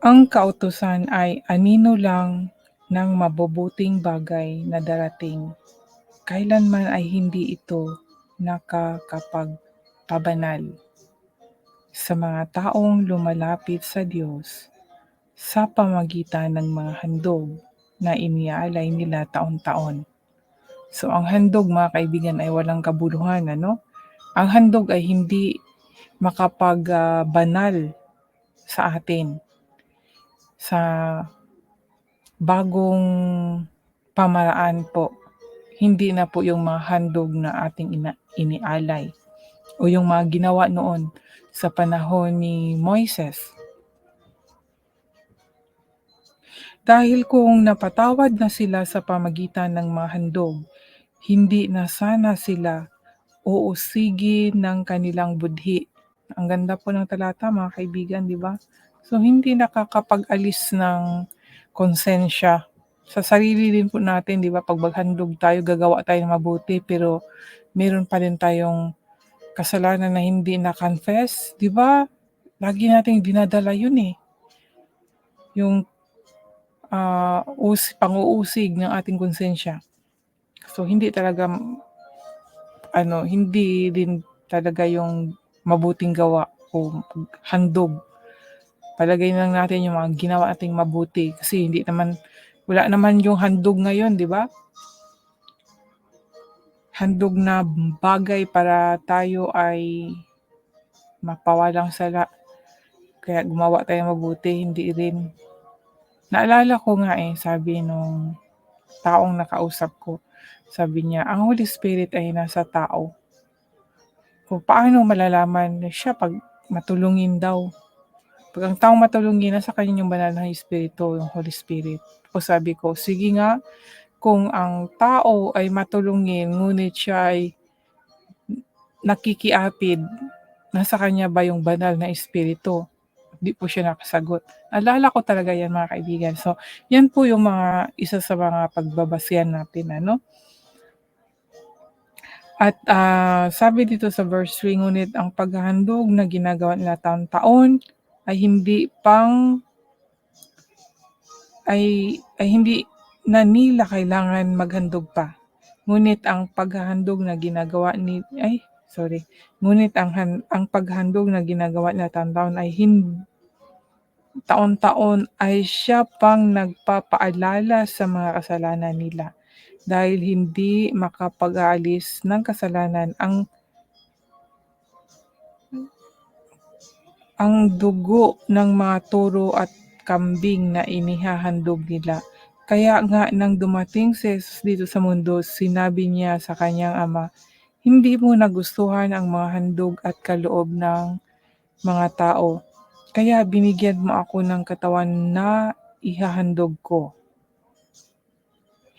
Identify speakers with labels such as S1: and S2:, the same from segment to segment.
S1: Ang kautusan ay anino lang ng mabubuting bagay na darating, kailanman ay hindi ito nakakapagpabanal sa mga taong lumalapit sa Diyos sa pamamagitan ng mga handog na iniaalay nila taon-taon. So ang handog mga kaibigan ay walang kabuluhan, ano? Ang handog ay hindi makapagbanal sa atin sa bagong pamaraan po. Hindi na po yung mga handog na ating inialay o yung mga ginawa noon sa panahon ni Moises. Dahil kung napatawad na sila sa pamagitan ng mga handog, hindi na sana sila uusigin ng kanilang budhi. Ang ganda po ng talata mga kaibigan, di ba? So hindi nakakapag-alis ng konsensya. Sa sarili din po natin, di ba, pag maghandog tayo, gagawa tayo ng mabuti, pero meron pa rin tayong kasalanan na hindi na-confess, di ba? Lagi nating dinadala yun eh. Yung pang-uusig ng ating konsensya. So hindi talaga hindi din talaga yung mabuting gawa o handog. Palagay lang natin yung mga ginawa nating mabuti kasi wala naman yung handog ngayon, di ba? Handog na bagay para tayo ay mapawalang sala. Kaya gumawa tayo mabuti, hindi rin. Naalala ko nga sabi nung taong nakausap ko, sabi niya, ang Holy Spirit ay nasa tao. Kung paano malalaman siya pag matulungin daw. Pag ang taong matulungin, nasa kanya yung banal na Espiritu, yung Holy Spirit. O sabi ko, sige nga, kung ang tao ay matulungin, ngunit siya ay nakikiapid, nasa kanya ba yung banal na Espiritu? Di po siya nakasagot. Alala ko talaga yan mga kaibigan. So, yan po yung isa sa mga pagbabasihan natin, ano? At sabi dito sa verse 3, ngunit ang paghahandog na ginagawa nila taon-taon ay hindi na nila kailangan maghandog pa. Ngunit ang paghahandog na ginagawa ang paghandog na ginagawa nila taon-taon ay taon-taon ay siya pang nagpapaalala sa mga kasalanan nila. Dahil hindi makapag-aalis ng kasalanan ang dugo ng mga toro at kambing na inihahandog nila. Kaya nga nang dumating si Jesus dito sa mundo, sinabi niya sa kanyang ama, hindi mo nagustuhan ang mga handog at kaloob ng mga tao. Kaya binigyan mo ako ng katawan na ihahandog ko.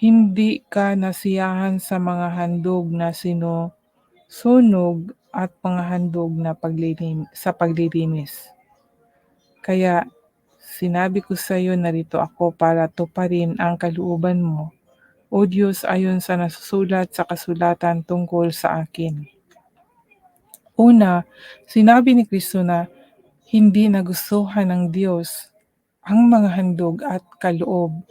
S1: Hindi ka nasiyahan sa mga handog na sinusunog at mga handog na sa paglilinis. Kaya sinabi ko sa iyo, narito ako para tuparin ang kalooban mo, O Diyos, ayon sa nasusulat sa kasulatan tungkol sa akin. Una, sinabi ni Kristo na hindi nagustuhan ng Diyos ang mga handog at kaloob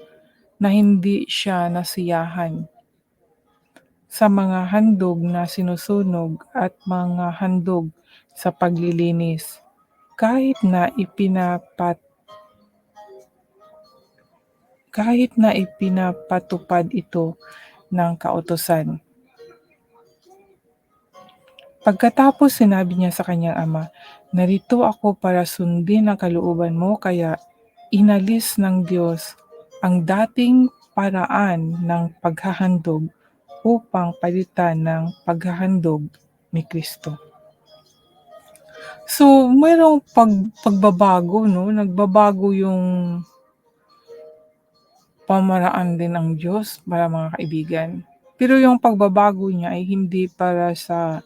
S1: na hindi siya nasiyahan sa mga handog na sinusunog at mga handog sa paglilinis kahit na ipinapatupad ito ng kautusan. Pagkatapos sinabi niya sa kanyang ama, narito ako para sundin ang kalooban mo, kaya inalis ng Diyos ang dating paraan ng paghahandog upang palitan ng paghahandog ni Kristo. So, mayroong pagbabago, no? Nagbabago yung pamaraan din ng Diyos para mga kaibigan. Pero yung pagbabago niya ay hindi para sa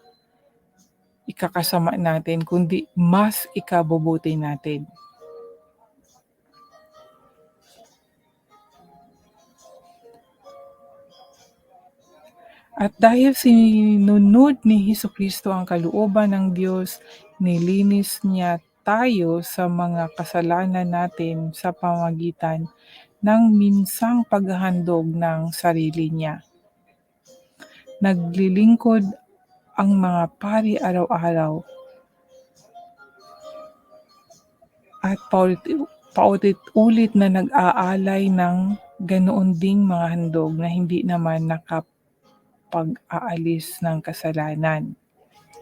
S1: ikakasama natin, kundi mas ikabubuti natin. At dahil sinunod ni Hesukristo ang kalooban ng Diyos, nilinis niya tayo sa mga kasalanan natin sa pamamagitan ng minsang paghahandog ng sarili niya. Naglilingkod ang mga pari araw-araw at paulit-ulit na nag-aalay ng ganoon ding mga handog na hindi naman nakapag-aalis ng kasalanan.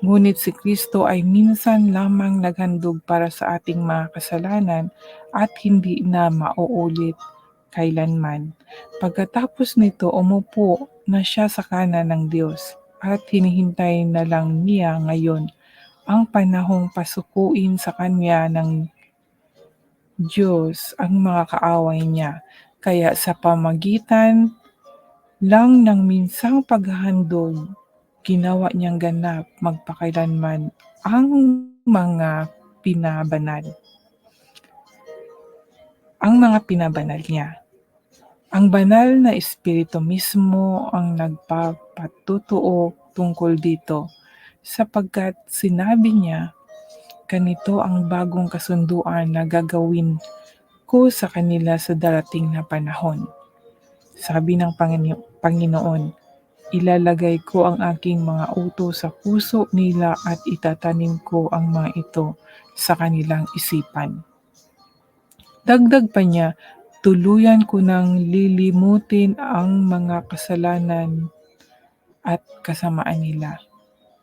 S1: Ngunit si Kristo ay minsan lamang naghandog para sa ating mga kasalanan at hindi na mauulit kailanman. Pagkatapos nito, umupo na siya sa kanan ng Diyos at hinihintay na lang niya ngayon ang panahong pasukuin sa kanya ng Diyos ang mga kaaway niya. Kaya sa pamagitan lang ng minsang paghahandog, ginawa niyang ganap magpakailanman ang mga pinabanal. Ang mga pinabanal niya. Ang banal na espiritu mismo ang nagpapatutuo tungkol dito, sapagkat sinabi niya, ganito ang bagong kasunduan na gagawin ko sa kanila sa darating na panahon. Sabi ng Panginoon, ilalagay ko ang aking mga utos sa puso nila at itatanim ko ang mga ito sa kanilang isipan. Dagdag pa niya, tuluyan ko nang lilimutin ang mga kasalanan at kasamaan nila.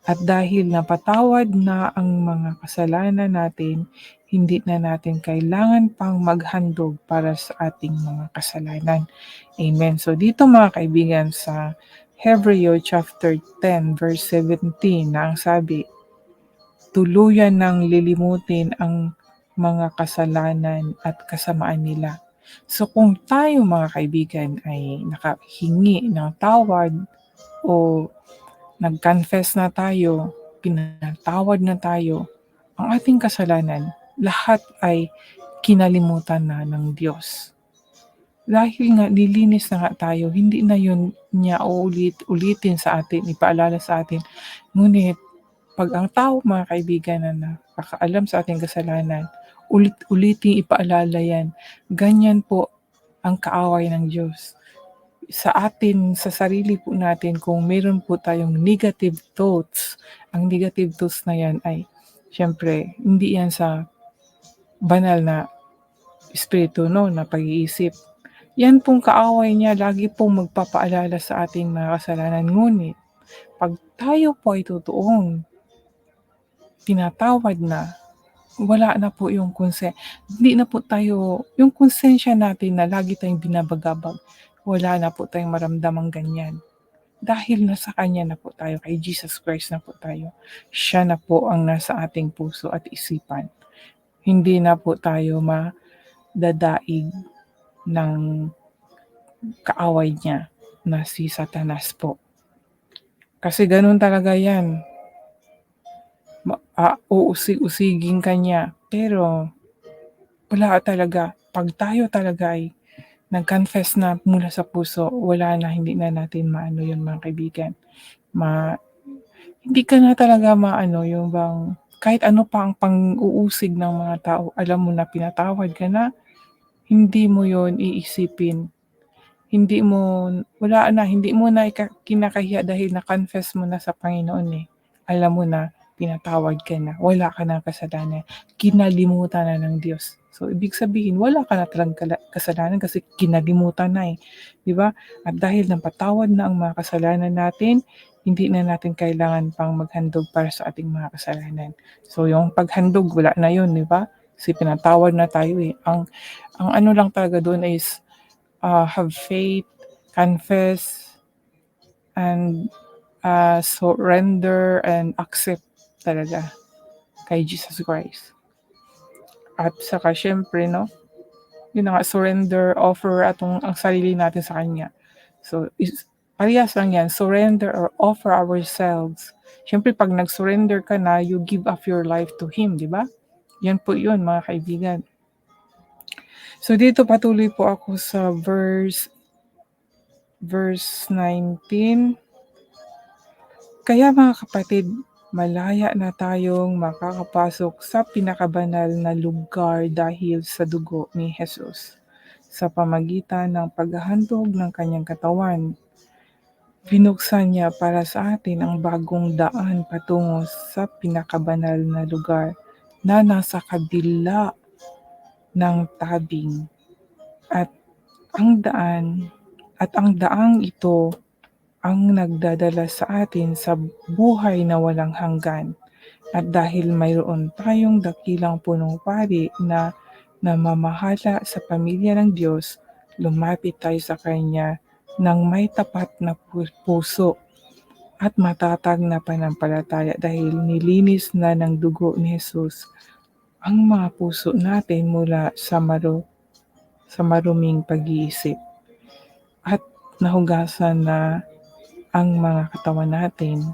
S1: At dahil napatawad na ang mga kasalanan natin, hindi na natin kailangan pang maghandog para sa ating mga kasalanan. Amen. So dito mga kaibigan sa Hebreo chapter 10 verse 17 na ang sabi, tuluyan ng lilimutin ang mga kasalanan at kasamaan nila. So kung tayo mga kaibigan ay nakahingi ng tawad o nag-confess na tayo, pinatawad na tayo, ang ating kasalanan, lahat ay kinalimutan na ng Diyos. Dahil nga nilinis na nga tayo, hindi na yun niya ulitin sa atin, ipaalala sa atin. Ngunit, pag ang tao mga kaibigan na nakakaalam sa ating kasalanan, ulit-ulitin ipaalala yan. Ganyan po ang kaaway ng Diyos. Sa atin, sa sarili po natin, kung meron po tayong negative thoughts, ang negative thoughts na yan ay, syempre, hindi yan sa banal na espiritu, no, na pag-iisip. Yan pong kaaway niya, lagi pong magpapaalala sa ating mga kasalanan. Ngunit, pag tayo po ay totoong tinatawad na, wala na po yung hindi na po tayo, yung konsensya natin na lagi tayong binabagabag, wala na po tayong maramdamang ganyan. Dahil nasa Kanya na po tayo, kay Jesus Christ na po tayo. Siya na po ang nasa ating puso at isipan. Hindi na po tayo madadaig ng kaaway niya na si Satanas po. Kasi ganun talaga yan. Uusig-usigin ka niya. Pero wala talaga. Pag tayo talaga ay nag-confess na mula sa puso, wala na, hindi na natin maano yun mga kaibigan. Hindi ka na talaga maano yung bang kahit ano pa ang pang-uusig ng mga tao, alam mo na pinatawad ka na, hindi mo yon iisipin. Hindi mo na kinakahiya dahil na-confess mo na sa Panginoon eh. Alam mo na, pinatawad ka na, wala ka na kasalanan, kinalimutan na ng Diyos. So, ibig sabihin, wala ka na talagang kasalanan kasi kinalimutan na eh. Di ba? At dahil napatawad na ang mga kasalanan natin, hindi na natin kailangan pang maghandog para sa ating mga kasalanan. So, yung paghandog, wala na yun, di ba? Kasi pinatawad na tayo eh. Ang ano lang talaga doon is, have faith, confess, and surrender and accept talaga kay Jesus Christ. At saka syempre, no, yun na nga, surrender, offer ang sarili natin sa Kanya. So, parehas lang yan, surrender or offer ourselves. Syempre, pag nag-surrender ka na, you give up your life to Him, di ba? Yan po yun, mga kaibigan. So, dito patuloy po ako sa verse 19. Kaya mga kapatid, malaya na tayong makakapasok sa pinakabanal na lugar dahil sa dugo ni Jesus. Sa pamagitan ng paghahandog ng kanyang katawan, binuksan niya para sa atin ang bagong daan patungo sa pinakabanal na lugar na nasa kabila ng tabing. At ang daan at ang daang ito ang nagdadala sa atin sa buhay na walang hanggan. At dahil mayroon tayong dakilang punong pari na namamahala sa pamilya ng Diyos, lumapit tayo sa Kanya ng may tapat na puso at matatag na panampalataya dahil nilinis na ng dugo ni Jesus ang mga puso natin mula sa maruming pag-iisip at nahugasan na ang mga katawan natin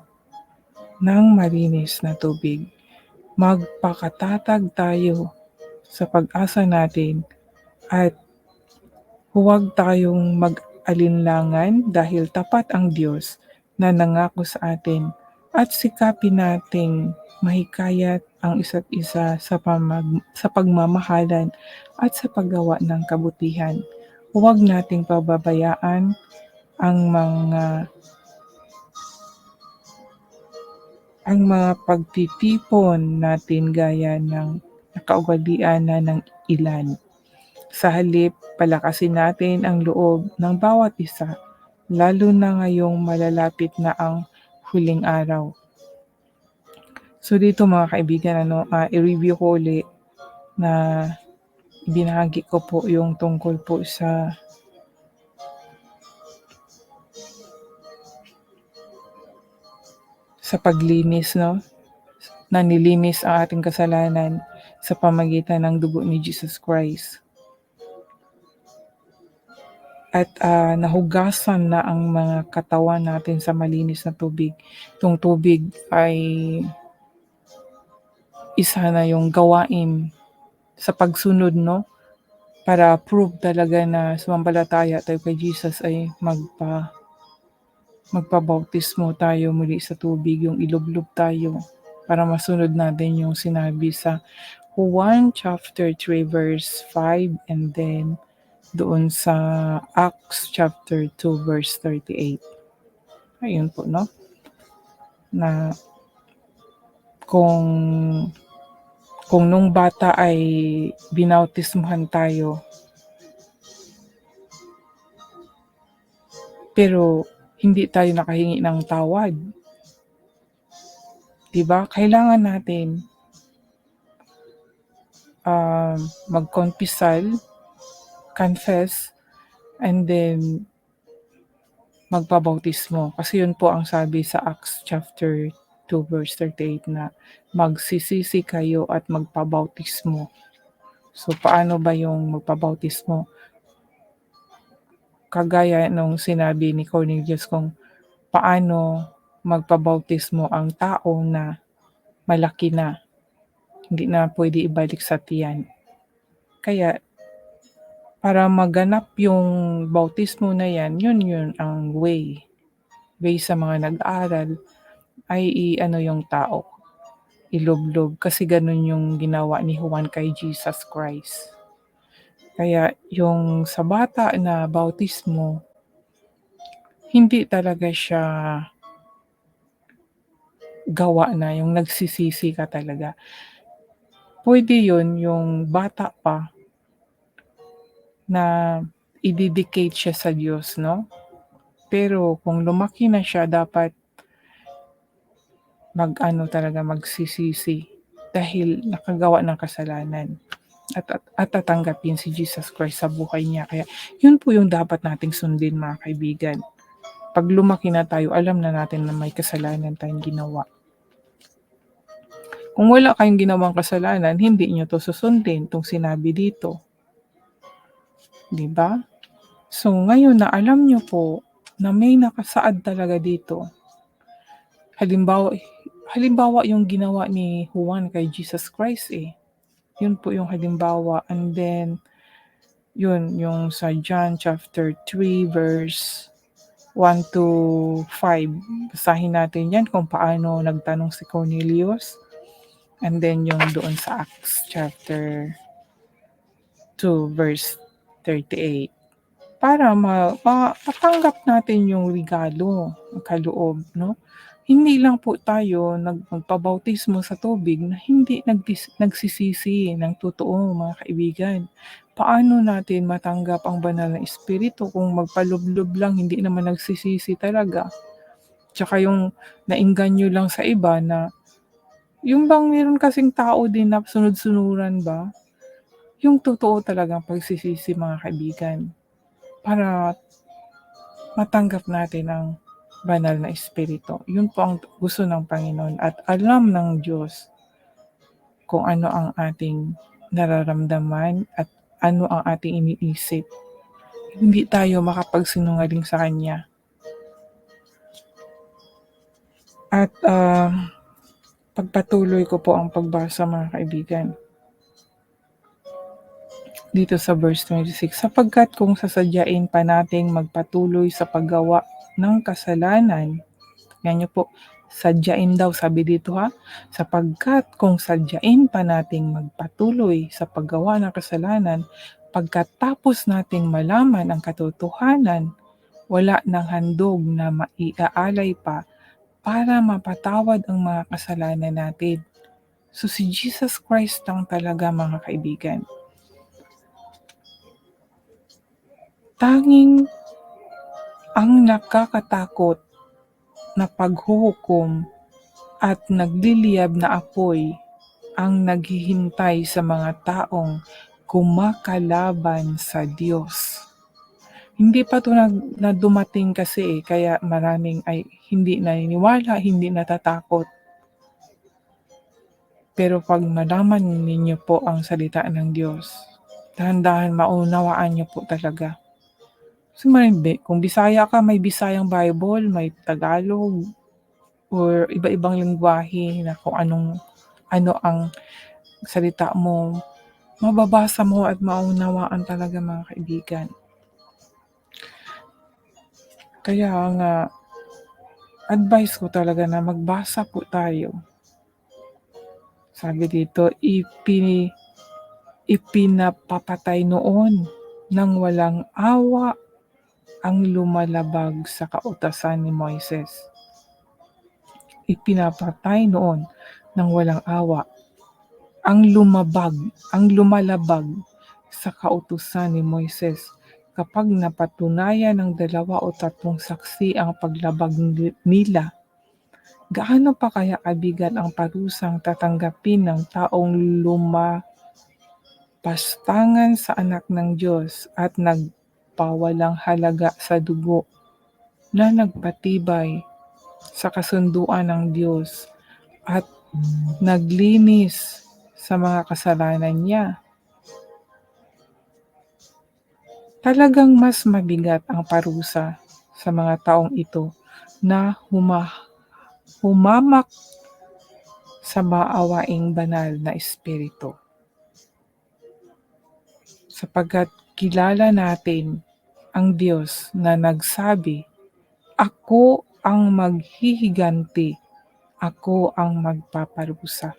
S1: ng malinis na tubig. Magpakatatag tayo sa pag-asa natin at huwag tayong mag-alinlangan dahil tapat ang Diyos na nangako sa atin at sikapin nating mahikayat ang isa't isa sa pagmamahalan at sa paggawa ng kabutihan. Huwag nating pababayaan ang mga pagtitipon natin gaya ng kaugalian na ng ilan. Sa halip, palakasin natin ang loob ng bawat isa, lalo na ngayong malalapit na ang huling araw. So dito mga kaibigan, i-review ko ulit na binahagi ko po yung tungkol po sa paglinis, no? Na nilinis ang ating kasalanan sa pamagitan ng dugo ni Jesus Christ. At nahugasan na ang mga katawan natin sa malinis na tubig. Itong tubig ay isa na yung gawain sa pagsunod, no? Para prove talaga na sumampalataya tayo kay Jesus ay magpabautismo tayo muli sa tubig, yung ilublob tayo para masunod natin yung sinabi sa Juan chapter 3 verse 5 and then doon sa Acts chapter 2 verse 38. Ayun po, no? Na kung nung bata ay binautismuhan tayo, pero hindi tayo nakahingi ng tawad. 'Di ba? Kailangan natin magkonfessal, confess, and then magpabautismo. Kasi yun po ang sabi sa Acts chapter 2 verse 38 na magsisisi kayo at magpabautismo. So paano ba yung magpabautismo? Kagaya nung sinabi ni Cornelius kung paano magpabautismo ang tao na malaki na, hindi na pwede ibalik sa tiyan. Kaya para maganap yung bautismo na yan, yun ang way sa mga nag-aaral ay yung tao, ilublob kasi ganun yung ginawa ni Juan kay Jesus Christ. Kaya yung sa bata na bautismo, hindi talaga siya gawa na yung nagsisisi ka talaga. Pwede yun yung bata pa na i-dedicate siya sa Diyos, no? Pero kung lumaki na siya, dapat talaga magsisisi dahil nakagawa ng kasalanan at tatanggapin si Jesus Christ sa buhay niya. Kaya yun po yung dapat nating sundin mga kaibigan. Pag lumaki na tayo, alam na natin na may kasalanan tayong ginawa. Kung wala kayong ginawang kasalanan, hindi nyo to susundin itong sinabi dito. Diba? So ngayon na alam nyo po na may nakasaad talaga dito. Halimbawa yung ginawa ni Juan kay Jesus Christ Yun po yung halimbawa. And then, yun, yung sa John chapter 3 verse 1 to 5. Basahin natin yan kung paano nagtanong si Cornelius. And then yung doon sa Acts chapter 2 verse 38. Para matanggap natin yung regalo, ang kaloob, no? Hindi lang po tayo magpabautismo sa tubig na hindi nagsisisi ng totoo, mga kaibigan. Paano natin matanggap ang banal na espiritu kung magpalublob lang, hindi naman nagsisisi talaga? Tsaka yung naengganyo lang sa iba na, yung bang meron kasing tao din na sunod-sunuran ba? Yung totoo talagang pagsisisi, mga kaibigan, para matanggap natin ang banal na espiritu. Yun po ang gusto ng Panginoon at alam ng Diyos kung ano ang ating nararamdaman at ano ang ating iniisip. Hindi tayo makapagsinungaling sa Kanya. At pagpatuloy ko po ang pagbasa, mga kaibigan. Dito sa verse 26, sapagkat kung sasadyain pa nating magpatuloy sa paggawa ng kasalanan, yan niyo po, sadyain daw sabi dito ha, sapagkat kung sadyain pa nating magpatuloy sa paggawa ng kasalanan, pagkatapos nating malaman ang katotohanan, wala nang handog na maiaalay pa para mapatawad ang mga kasalanan natin. So si Jesus Christ lang talaga, mga kaibigan. Tanging ang nakakatakot na paghuhukom at nagliliyab na apoy ang naghihintay sa mga taong kumakalaban sa Diyos. Hindi pa ito na dumating kasi kaya maraming ay hindi naniniwala, hindi natatakot. Pero pag malaman ninyo po ang salita ng Diyos, dahan-dahan maunawaan niyo po talaga. So, kung Bisaya ka, may Bisayang Bible, may Tagalog, or iba-ibang lengguwahe na kung ano ang salita mo, mababasa mo at maunawaan talaga, mga kaibigan. Kaya nga, advice ko talaga na magbasa po tayo. Sabi dito, ipinapapatay noon ng walang awa ang lumalabag sa kautusan ni Moises. Ipinapatay noon ng walang awa ang lumalabag sa kautusan ni Moises kapag napatunayan ng 2 o 3 saksi ang paglabag nila. Gaano pa kaya kabigat ang parusang tatanggapin ng taong lumapastangan sa anak ng Diyos at nagpawalang halaga sa dugo na nagpatibay sa kasunduan ng Diyos at naglinis sa mga kasalanan niya. Talagang mas mabigat ang parusa sa mga taong ito na humamak sa maawaing banal na espiritu. Sapagkat kilala natin ang Diyos na nagsabi, ako ang maghihiganti, ako ang magpaparusa.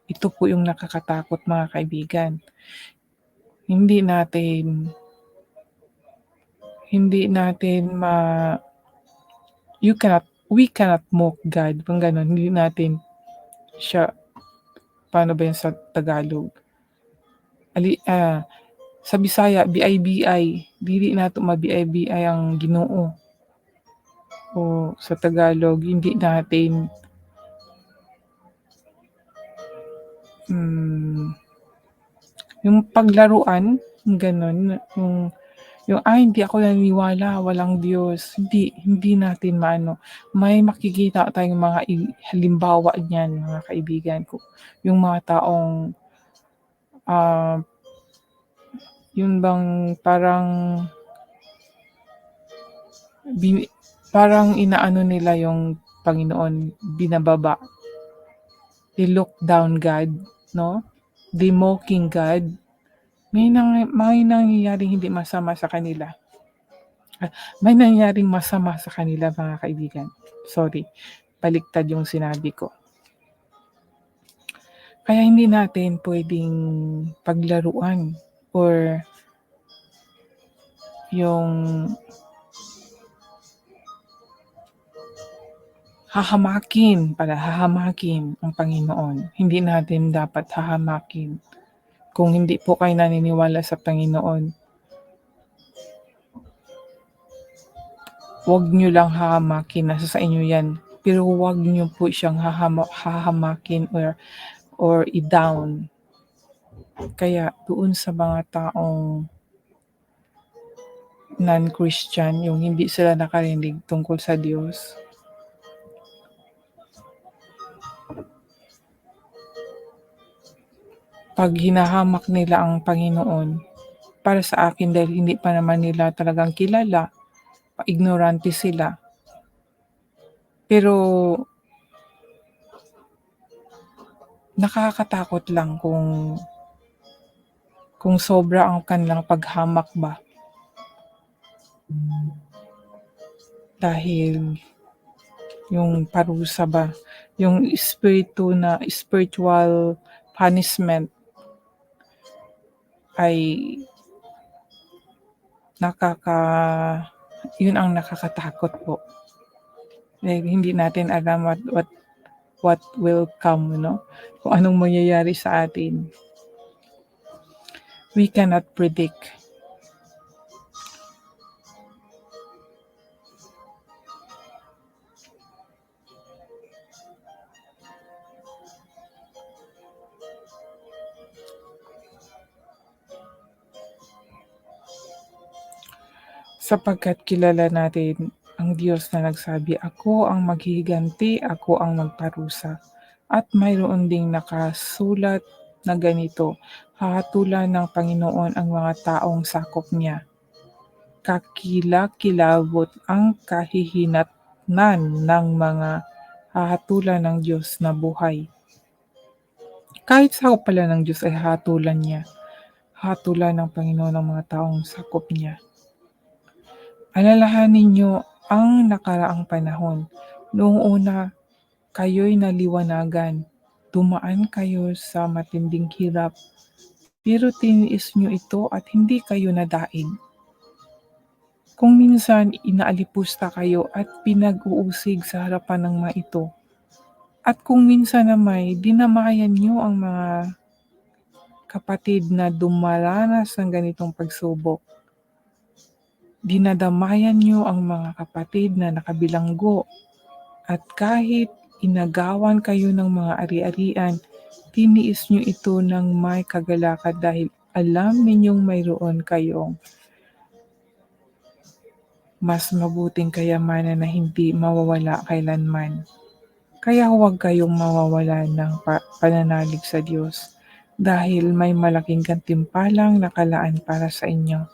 S1: Ito po yung nakakatakot, mga kaibigan. We cannot mock God. Kung gano'n, hindi natin siya, paano ba yan sa Tagalog? Sa Bisaya, BI-BI, dili nato ma-BI-BI ang Ginoo. O sa Tagalog, hindi natin yung paglaruan, gano'n, yung hindi ako naniniwala, walang Diyos. Hindi natin may makikita tayong mga halimbawa niyan, mga kaibigan ko. Yung mga taong yun bang parang inaano nila yung Panginoon, binababa. They look down God, no? They mocking God. May nangyayaring hindi masama sa kanila. May nangyaring masama sa kanila mga kaibigan. Sorry, baliktad yung sinabi ko. Kaya hindi natin puwedeng paglaruan or yung hahamakin ang Panginoon. Hindi natin dapat hahamakin. Kung hindi po kayo naniniwala sa Panginoon, huwag niyo lang hahamakin, nasa sa inyo 'yan. Pero huwag niyo po siyang hahamakin or i-down. Kaya doon sa mga taong non-Christian, yung hindi sila nakarinig tungkol sa Diyos, 'pag hinahamak nila ang Panginoon, para sa akin dahil hindi pa naman nila talagang kilala, ignorante sila. Pero nakakatakot lang kung sobra ang kanilang paghamak ba. Dahil yung parusa ba, yung spiritual punishment ay yun ang nakakatakot po. Dahil hindi natin alam what will come, kung anong mangyayari sa atin. We cannot predict. Sapagkat kilala natin ang Diyos na nagsabi, "Ako ang maghihiganti, ako ang magparusa." At mayroon ding nakasulat na ganito, "Hahatulan ng Panginoon ang mga taong sakop niya. Kakilakilabot ang kahihinatnan ng mga hahatulan ng Diyos na buhay." Kahit sakop pala ng Diyos ay hahatulan niya. Hahatulan ng Panginoon ang mga taong sakop niya. Alalahanin niyo ang nakaraang panahon. Noong una, kayo'y naliwanagan. Dumaan kayo sa matinding hirap, pero tiniis niyo ito at hindi kayo nadaig. Kung minsan inaalipusta kayo at pinag-uusig sa harapan ng mga ito. At kung minsan nama'y dinamayan niyo ang mga kapatid na dumaranas ng ganitong pagsubok. Dinadamayan niyo ang mga kapatid na nakabilanggo at kahit inagawan kayo ng mga ari-arian, tiniis niyo ito ng may kagalakan dahil alam ninyong mayroon kayong mas mabuting kayamanan na hindi mawawala kailanman. Kaya huwag kayong mawawalan ng pananalig sa Diyos dahil may malaking gantimpalang nakalaan para sa inyo.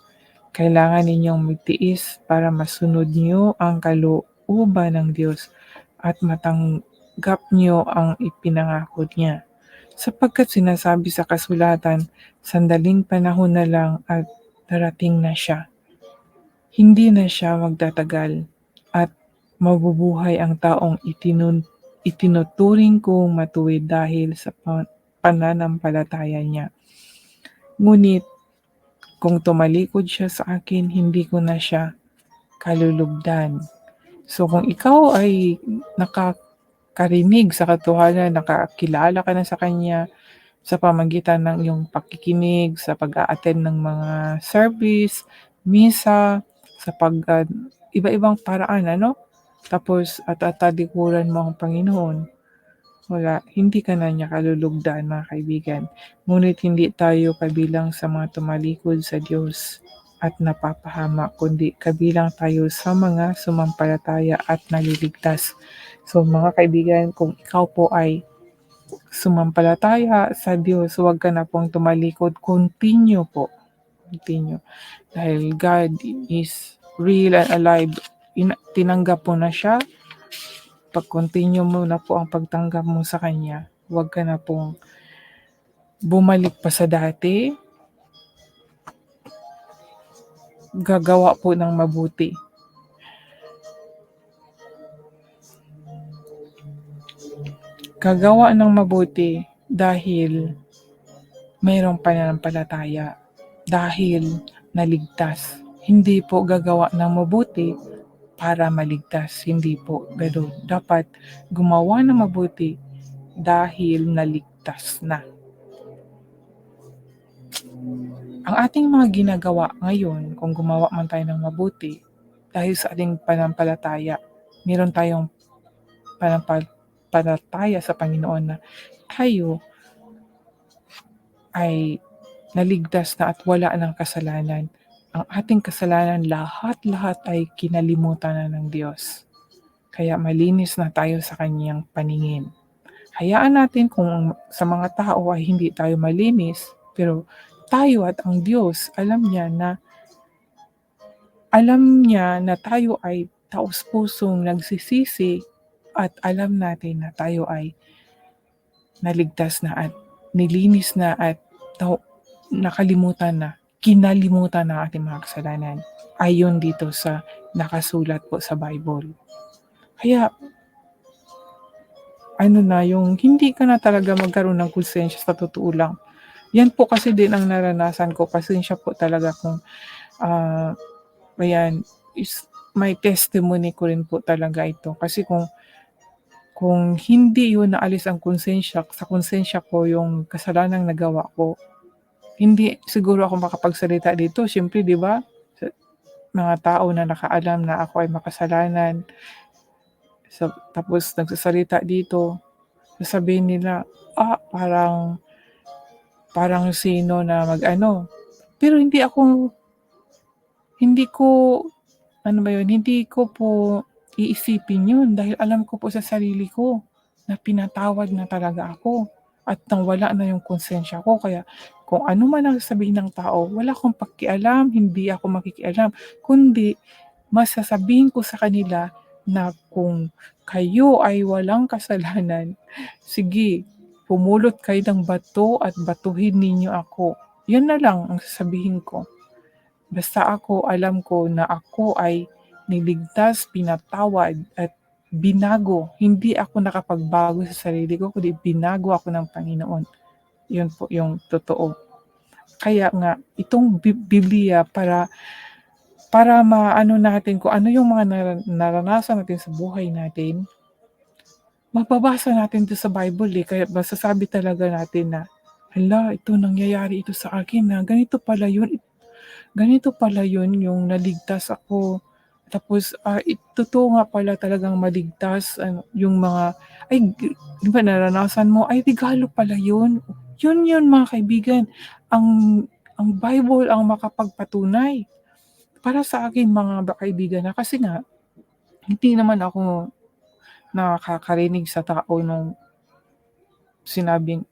S1: Kailangan ninyong magtiis para masunod niyo ang kalooban ng Diyos at matanggap niyo ang ipinangako niya. Sapagkat sinasabi sa kasulatan, sandaling panahon na lang at darating na siya. Hindi na siya magtatagal at mabubuhay ang taong itinuturing kong matuwid dahil sa pananampalataya niya. Ngunit kung tumalikod siya sa akin, hindi ko na siya kalulugdan. So kung ikaw ay nakakarinig sa katotohanan, nakakilala ka na sa Kanya sa pamagitan ng iyong pakikinig, sa pag-a-attend ng mga service, misa, sa iba-ibang paraan, tapos at talikuran mo ang Panginoon. Hindi ka na niya kalulugdan mga kaibigan. Ngunit hindi tayo kabilang sa mga tumalikod sa Diyos at napapahamak, kundi kabilang tayo sa mga sumampalataya at naliligtas. So mga kaibigan, kung ikaw po ay sumampalataya sa Diyos, huwag ka na pong tumalikod. Continue po. Continue. Dahil God is real and alive. Tinanggap mo na siya. Pag-continue mo na po ang pagtanggap mo sa Kanya. Huwag ka na pong bumalik pa sa dati. gagawa po ng mabuti. Gagawa ng mabuti dahil mayroong pananampalataya, dahil naligtas. Hindi po gagawa ng mabuti para maligtas, hindi po gano'n. Dapat gumawa ng mabuti dahil naligtas na. Ang ating mga ginagawa ngayon, kung gumawa man tayo ng mabuti, dahil sa ating pananampalataya, meron tayong pananampalataya sa Panginoon na tayo ay naligtas na at wala ng kasalanan. Ang ating kasalanan, lahat-lahat ay kinalimutan na ng Diyos. Kaya malinis na tayo sa Kanyang paningin. Hayaan natin kung sa mga tao ay hindi tayo malinis, pero tayo at ang Diyos, alam niya na tayo ay taos-pusong nagsisisi at alam natin na tayo ay naligtas na at nilinis na at kinalimutan na ating mga kasalanan. Ayon dito sa nakasulat po sa Bible. Kaya yung hindi ka na talaga magkaroon ng konsensya sa totoo lang. Yan po kasi din ang naranasan ko. Pasensya po talaga kung may testimony ko rin po talaga ito. Kasi kung hindi yun naalis ang sa konsensya ko yung kasalanang nagawa ko, hindi siguro ako makapagsalita dito. Siyempre, di ba? Mga tao na nakaalam na ako ay makasalanan. Tapos nagsasalita dito, sasabihin nila, parang sino na Pero hindi ko po iisipin yun dahil alam ko po sa sarili ko na pinatawad na talaga ako at nang wala na yung konsensya ko. Kaya kung ano man ang sabihin ng tao, wala akong pakialam, hindi ako makikialam, kundi masasabihin ko sa kanila na kung kayo ay walang kasalanan, sige, pumulot kayo ng bato at batuhin ninyo ako. Yan na lang ang sasabihin ko. Basta ako, alam ko na ako ay niligtas, pinatawad at binago. Hindi ako nakapagbago sa sarili ko, kundi binago ako ng Panginoon. Yun po yung totoo. Kaya nga, itong Biblia para maano natin kung ano yung mga naranasan natin sa buhay natin, mababasa natin ito sa Bible Kaya masasabi talaga natin na, hala, ito nangyayari ito sa akin na ganito pala yun yung naligtas ako. Tapos, totoo nga pala talagang maligtas, yung mga, di ba naranasan mo, regalo pala yun. Yun mga kaibigan, ang Bible ang makapagpatunay. Para sa akin mga kaibigan na kasi nga, hindi naman ako nakakarinig sa tao nung sinabing,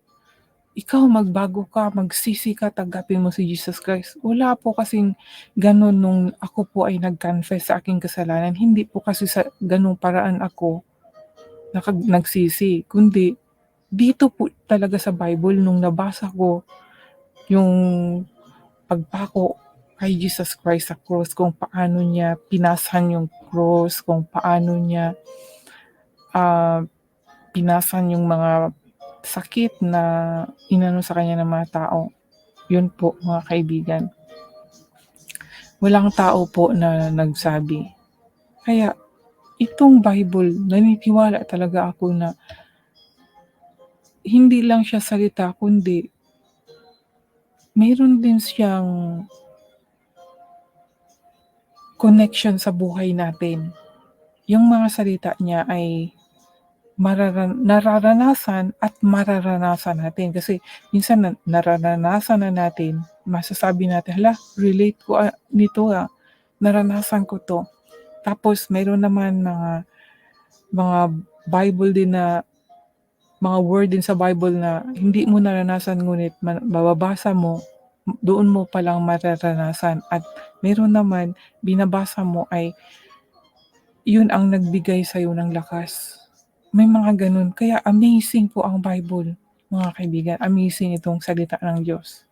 S1: ikaw magbago ka, magsisi ka, tanggapin mo si Jesus Christ. Wala po kasing ganun nung ako po ay nag-confess sa aking kasalanan. Hindi po kasi sa ganung paraan ako nagsisi. Kundi dito po talaga sa Bible nung nabasa ko yung pagpako kay Jesus Christ sa cross, kung paano niya pinasan yung cross, kung paano niya pinasan yung mga sakit na inano sa kanya ng mga tao. Yun po mga kaibigan. Walang tao po na nagsabi. Kaya itong Bible, naniniwala talaga ako na hindi lang siya salita, kundi mayroon din siyang connection sa buhay natin. Yung mga salita niya ay nararanasan at mararanasan natin. Kasi minsan nararanasan na natin, masasabi natin, hala, relate ko nito naranasan ko to. Tapos mayroon naman mga Bible din na, mga word din sa Bible na hindi mo naranasan ngunit mababasa mo, doon mo palang mararanasan. At mayroon naman, binabasa mo ay yun ang nagbigay sa'yo ng lakas. May mga ganun. Kaya amazing po ang Bible, mga kaibigan. Amazing itong salita ng Diyos.